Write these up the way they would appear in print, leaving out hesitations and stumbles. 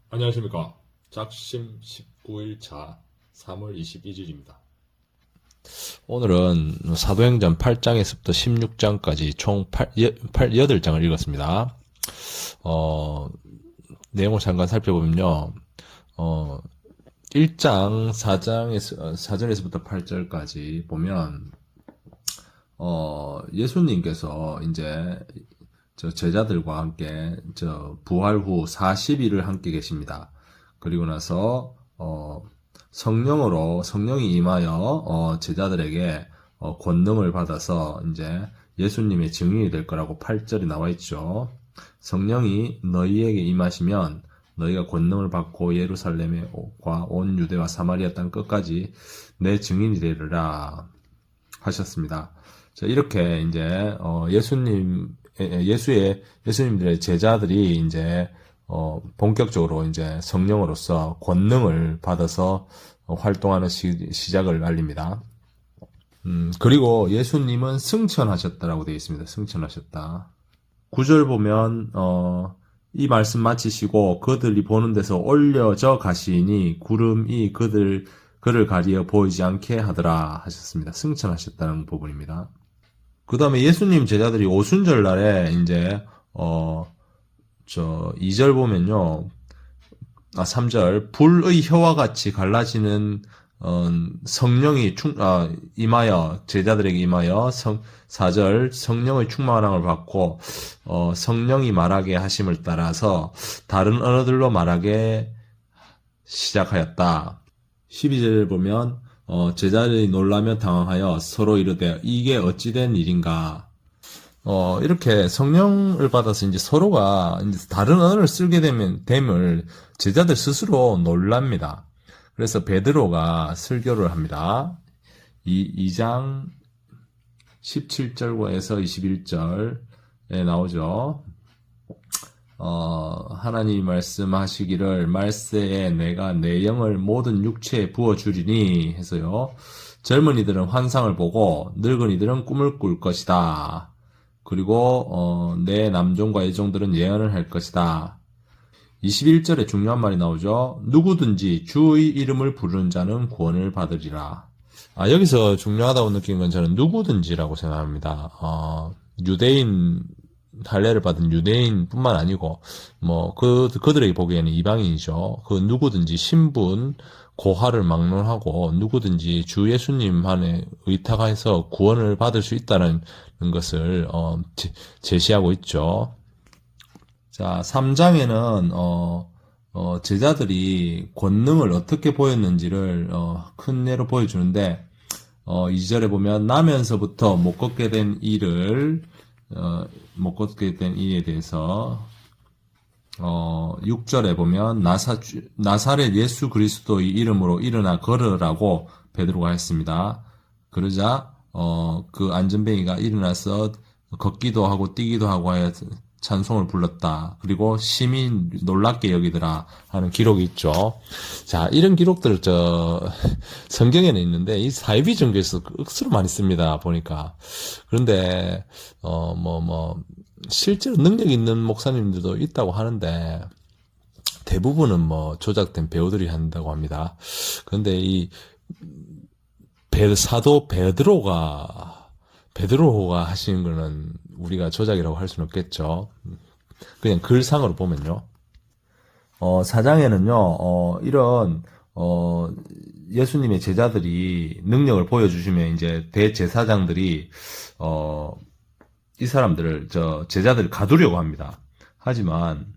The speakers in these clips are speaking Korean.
안녕하십니까. 작심 19일차 3월 21일입니다. 오늘은 사도행전 8장에서부터 16장까지 총 8장을 읽었습니다. 내용을 잠깐 살펴보면요. 1장 4절에서부터 8절까지 보면, 예수님께서 이제 제자들과 함께 부활 후 40일을 함께 계십니다. 그리고 나서 성령이 임하여 제자들에게 권능을 받아서 이제 예수님의 증인이 될 거라고 8절에 나와 있죠. 성령이 너희에게 임하시면 너희가 권능을 받고 예루살렘과 온 유대와 사마리아 땅 끝까지 내 증인이 되리라 하셨습니다. 자, 이렇게 이제 예수님들의 제자들이 이제 본격적으로 이제 성령으로서 권능을 받아서 활동하는 시작을 알립니다. 그리고 예수님은 승천하셨다라고 되어 있습니다. 승천하셨다. 9절 보면 이 말씀 마치시고 그들이 보는 데서 올려져 가시니 구름이 그를 가리어 보이지 않게 하더라 하셨습니다. 승천하셨다는 부분입니다. 그 다음에 예수님 제자들이 오순절 날에 이제 2절 보면요. 3절 불의 혀와 같이 갈라지는 성령이 임하여 제자들에게 임하여 4절 성령의 충만함을 받고 성령이 말하게 하심을 따라서 다른 언어들로 말하게 시작하였다. 12절을 보면 제자들이 놀라며 당황하여 서로 이르되 이게 어찌된 일인가. 이렇게 성령을 받아서 이제 서로가 이제 다른 언어를 쓰게 됨을 제자들 스스로 놀랍니다. 그래서 베드로가 설교를 합니다. 2장 17절에서 21절에 나오죠. 하나님이 말씀하시기를 말세에 내가 내 영을 모든 육체에 부어주리니 해서요. 젊은이들은 환상을 보고 늙은이들은 꿈을 꿀 것이다. 그리고 내 남종과 여종들은 예언을 할 것이다. 21절에 중요한 말이 나오죠. 누구든지 주의 이름을 부르는 자는 구원을 받으리라. 여기서 중요하다고 느낀 건 저는 누구든지라고 생각합니다. 유대인 할례를 받은 유대인뿐만 아니고 그들에게 보기에는 이방인이죠. 그 누구든지 신분 고하를 막론하고 누구든지 주 예수님 안에 의탁해서 구원을 받을 수 있다는 것을 제시하고 있죠. 자, 3장에는 제자들이 권능을 어떻게 보였는지를 큰 예로 보여주는데 2절에 보면 나면서부터 못 걷게 된 일에 대해서 6절에 보면 나사렛 예수 그리스도의 이름으로 일어나 걸으라고 베드로가 했습니다. 그러자 그 안전뱅이가 일어나서 걷기도 하고 뛰기도 하고 하여 찬송을 불렀다. 그리고 심히 놀랍게 여기더라 하는 기록이 있죠. 자, 이런 기록들 성경에는 있는데 이 사이비 종교에서 억수로 많이 씁니다. 보니까. 그런데 실제로 능력 있는 목사님들도 있다고 하는데 대부분은 조작된 배우들이 한다고 합니다. 그런데 이 사도 베드로가 하시는 거는 우리가 조작이라고 할 수는 없겠죠. 그냥 글상으로 보면요. 4장에는요, 이런, 예수님의 제자들이 능력을 보여주시면 이제 대제사장들이, 이 사람들을, 제자들을 가두려고 합니다. 하지만,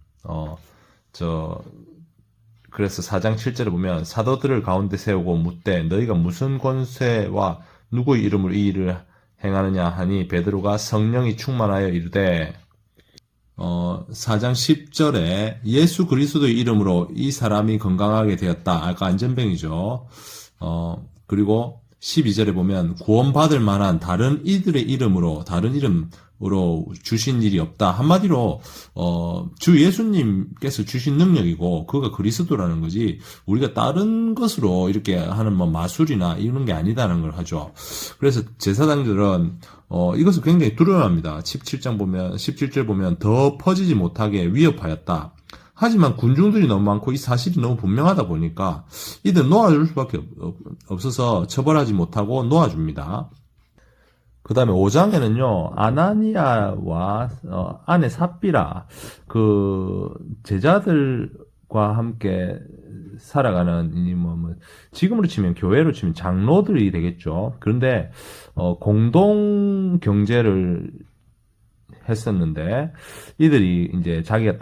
그래서 4장 7절에 보면 사도들을 가운데 세우고 묻되 너희가 무슨 권세와 누구의 이름으로 이 일을 행하느냐 하니 베드로가 성령이 충만하여 이르되 4장 10절에 예수 그리스도의 이름으로 이 사람이 건강하게 되었다. 아까 안전병이죠. 그리고 12절에 보면 구원받을 만한 다른 이름으로 주신 일이 없다. 한마디로 주 예수님께서 주신 능력이고 그가 그리스도라는 거지 우리가 다른 것으로 이렇게 하는 마술이나 이런 게 아니다는 걸 하죠. 그래서 제사장들은 이것을 굉장히 두려워합니다. 17절 보면 더 퍼지지 못하게 위협하였다. 하지만 군중들이 너무 많고 이 사실이 너무 분명하다 보니까 이들 놓아줄 수밖에 없어서 처벌하지 못하고 놓아줍니다. 그 다음에 5장에는요, 아나니아와, 아내 삽비라, 그, 제자들과 함께 살아가는, 지금으로 치면, 교회로 치면 장로들이 되겠죠. 그런데, 공동 경제를 했었는데, 이들이 이제 자기가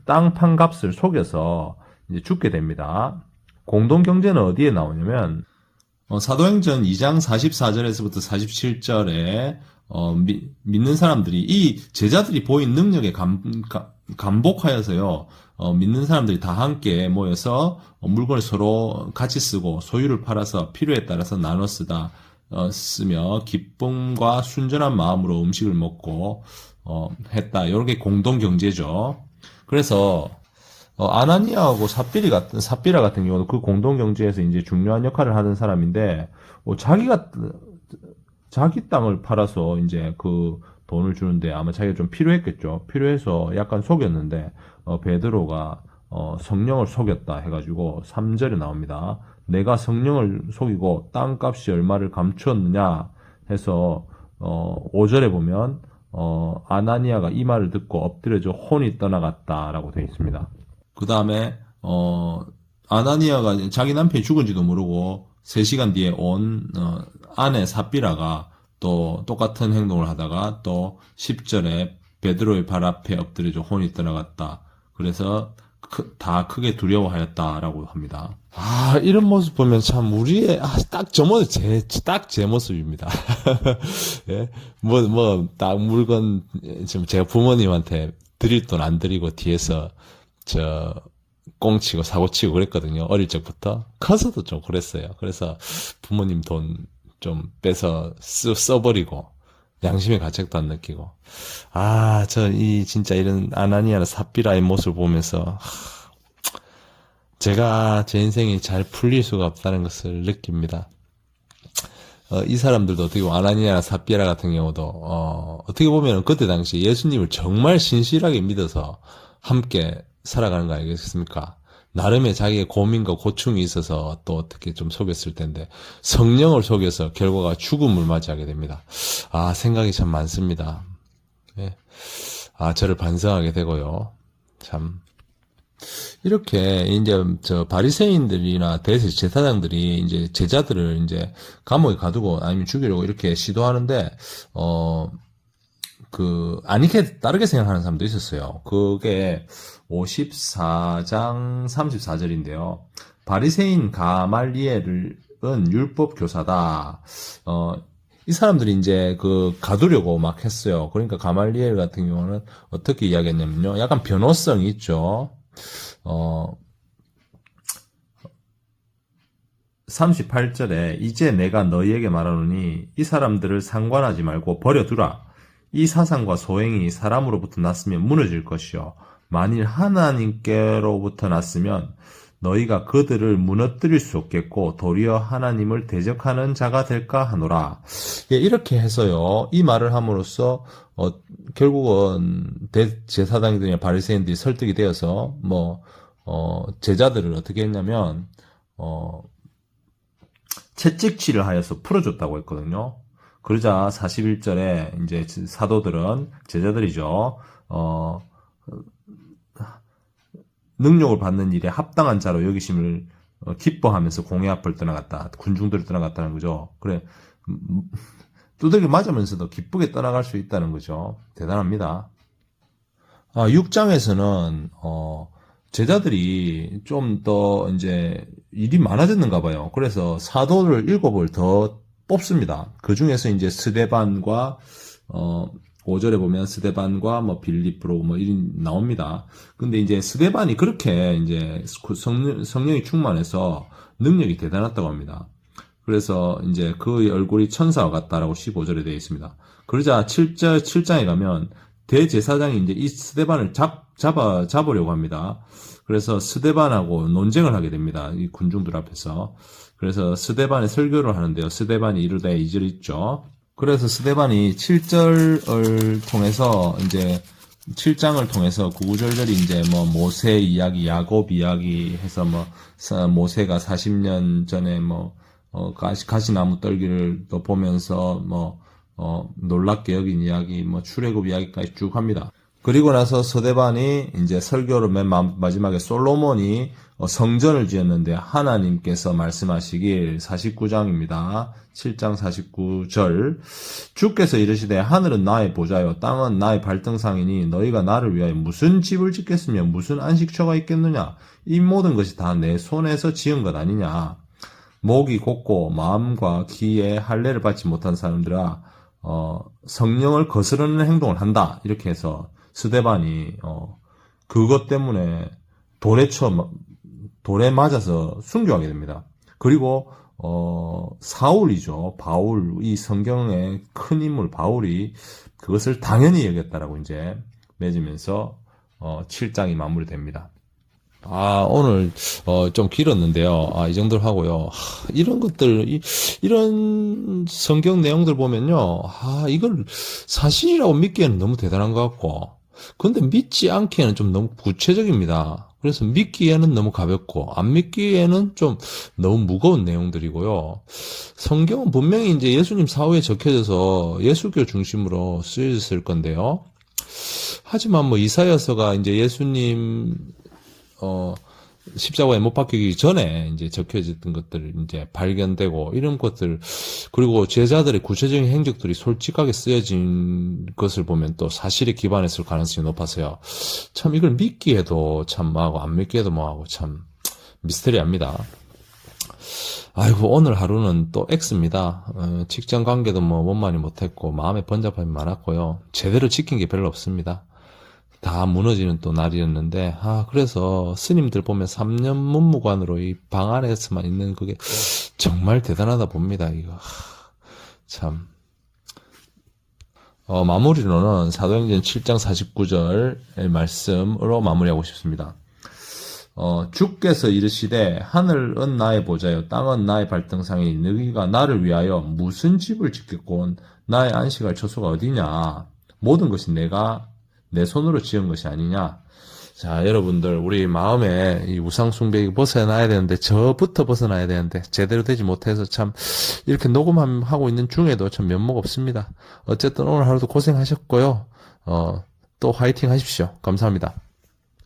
땅 판값을 속여서 이제 죽게 됩니다. 공동 경제는 어디에 나오냐면, 사도행전 2장 44절에서부터 47절에 믿는 사람들이 이 제자들이 보인 능력에 감복하여서요. 믿는 사람들이 다 함께 모여서 물건을 서로 같이 쓰고 소유를 팔아서 필요에 따라서 나눠 쓰며 기쁨과 순전한 마음으로 음식을 먹고 했다. 이렇게 공동 경제죠. 그래서 아나니아하고 삽비라 같은 경우도 그 공동 경제에서 이제 중요한 역할을 하는 사람인데, 자기 땅을 팔아서 이제 그 돈을 주는데 아마 자기가 좀 필요했겠죠. 필요해서 약간 속였는데, 베드로가, 성령을 속였다 해가지고 3절에 나옵니다. 내가 성령을 속이고 땅값이 얼마를 감추었느냐 해서, 5절에 보면, 아나니아가 이 말을 듣고 엎드려져 혼이 떠나갔다라고 되어 있습니다. 그 다음에 아나니아가 자기 남편이 죽은지도 모르고 3시간 뒤에 온 아내 삽비라가 또 똑같은 행동을 하다가 또 10절에 베드로의 발 앞에 엎드려져 혼이 떠나갔다. 그래서 다 크게 두려워하였다라고 합니다. 이런 모습 보면 참 우리의 딱 저 모습 딱 제 모습입니다. 예? 딱 물건 지금 제가 부모님한테 드릴 돈 안 드리고 뒤에서 꽁치고 사고치고 그랬거든요. 어릴 적부터. 커서도 좀 그랬어요. 그래서 부모님 돈 좀 빼서 써버리고, 양심의 가책도 안 느끼고. 진짜 이런 아나니아나 삽비라의 모습을 보면서, 제가 제 인생이 잘 풀릴 수가 없다는 것을 느낍니다. 이 사람들도 어떻게 보면 아나니아나 삽비라 같은 경우도, 어떻게 보면 그때 당시 예수님을 정말 신실하게 믿어서 함께 살아가는 거 아니겠습니까? 나름의 자기의 고민과 고충이 있어서 또 어떻게 좀 속였을 텐데 성령을 속여서 결과가 죽음을 맞이하게 됩니다. 생각이 참 많습니다. 예. 저를 반성하게 되고요. 참 이렇게 이제 바리새인들이나 대제사장들이 이제 제자들을 이제 감옥에 가두고 아니면 죽이려고 이렇게 시도하는데 아니게 다르게 생각하는 사람도 있었어요. 그게 54장 34절인데요. 바리새인 가말리엘은 율법 교사다. 이 사람들이 이제 가두려고 막 했어요. 그러니까 가말리엘 같은 경우는 어떻게 이야기했냐면요. 약간 변호성이 있죠. 38절에 이제 내가 너희에게 말하노니 이 사람들을 상관하지 말고 버려두라. 이 사상과 소행이 사람으로부터 났으면 무너질 것이요. 만일 하나님께로부터 났으면 너희가 그들을 무너뜨릴 수 없겠고 도리어 하나님을 대적하는 자가 될까 하노라. 이렇게 해서요. 이 말을 함으로써 결국은 대제사장들이나 바리새인들이 설득이 되어서 제자들을 어떻게 했냐면 채찍질을 하여서 풀어줬다고 했거든요. 그러자 41절에 이제 사도들은 제자들이죠. 능력을 받는 일에 합당한 자로 여기심을 기뻐하면서 공회 앞을 떠나갔다. 군중들을 떠나갔다는 거죠. 그래 두들겨 맞으면서도 기쁘게 떠나갈 수 있다는 거죠. 대단합니다. 6장에서는 제자들이 좀 더 이제 일이 많아졌는가 봐요. 그래서 사도를 7을 더 뽑습니다. 그 중에서 이제 스데반과 5절에 보면 스데반과 빌립으로 이런 나옵니다. 근데 이제 스데반이 그렇게 이제 성령이 충만해서 능력이 대단했다고 합니다. 그래서 이제 그의 얼굴이 천사와 같다라고 15절에 되어 있습니다. 그러자 7장에 가면 대제사장이 이제 이 스데반을 잡으려고 합니다. 그래서 스데반하고 논쟁을 하게 됩니다. 이 군중들 앞에서. 그래서 스데반의 설교를 하는데요. 스데반이 이르되 2절 있죠. 그래서 스데반이 7절을 통해서 이제 7장을 통해서 구구절절히 이제 뭐 모세 이야기, 야곱 이야기 해서 뭐 모세가 40년 전에 뭐 가시나무 떨기를 또 보면서 놀랍게 여긴 이야기, 뭐 출애굽 이야기까지 쭉 합니다. 그리고 나서 서대반이 이제 설교를 맨 마지막에 솔로몬이 성전을 지었는데 하나님께서 말씀하시길 49장입니다. 7장 49절 주께서 이르시되 하늘은 나의 보좌요 땅은 나의 발등상이니 너희가 나를 위하여 무슨 집을 짓겠으며 무슨 안식처가 있겠느냐 이 모든 것이 다 내 손에서 지은 것 아니냐. 목이 곧고 마음과 귀에 할례를 받지 못한 사람들아 성령을 거스르는 행동을 한다. 이렇게 해서 스데반이 그것 때문에 돌에 맞아서 순교하게 됩니다. 그리고 사울이죠. 바울, 이 성경의 큰 인물 바울이 그것을 당연히 여겼다라고 이제 맺으면서 7장이 마무리됩니다. 오늘 좀 길었는데요. 이 정도로 하고요. 이런 것들, 이런 성경 내용들 보면요. 이걸 사실이라고 믿기에는 너무 대단한 것 같고, 근데 믿지 않기에는 좀 너무 구체적입니다. 그래서 믿기에는 너무 가볍고, 안 믿기에는 좀 너무 무거운 내용들이고요. 성경은 분명히 이제 예수님 사후에 적혀져서 예수교 중심으로 쓰여졌을 건데요. 하지만 뭐 이사야서가 이제 예수님 십자가에 못 박히기 전에 이제 적혀졌던 것들 이제 발견되고 이런 것들 그리고 제자들의 구체적인 행적들이 솔직하게 쓰여진 것을 보면 또 사실에 기반했을 가능성이 높아서요. 참 이걸 믿기에도 참 뭐하고 안 믿기에도 뭐하고 참 미스터리합니다. 아이고 오늘 하루는 또 X입니다. 직장 관계도 뭐 원만히 못했고 마음에 번잡함이 많았고요. 제대로 지킨 게 별로 없습니다. 다 무너지는 또 날이었는데, 그래서 스님들 보면 3년 문무관으로 이 방 안에서만 있는 그게 정말 대단하다 봅니다, 이거. 참. 마무리로는 사도행전 7장 49절의 말씀으로 마무리하고 싶습니다. 주께서 이르시되 하늘은 나의 보좌요 땅은 나의 발등상이니 너희가 나를 위하여 무슨 집을 짓겠고 나의 안식할 처소가 어디냐. 모든 것이 내가 내 손으로 지은 것이 아니냐. 자, 여러분들, 우리 마음에 이 우상숭배 벗어나야 되는데, 저부터 벗어나야 되는데, 제대로 되지 못해서 참, 이렇게 녹음하고 있는 중에도 참 면목 없습니다. 어쨌든 오늘 하루도 고생하셨고요. 또 화이팅 하십시오. 감사합니다.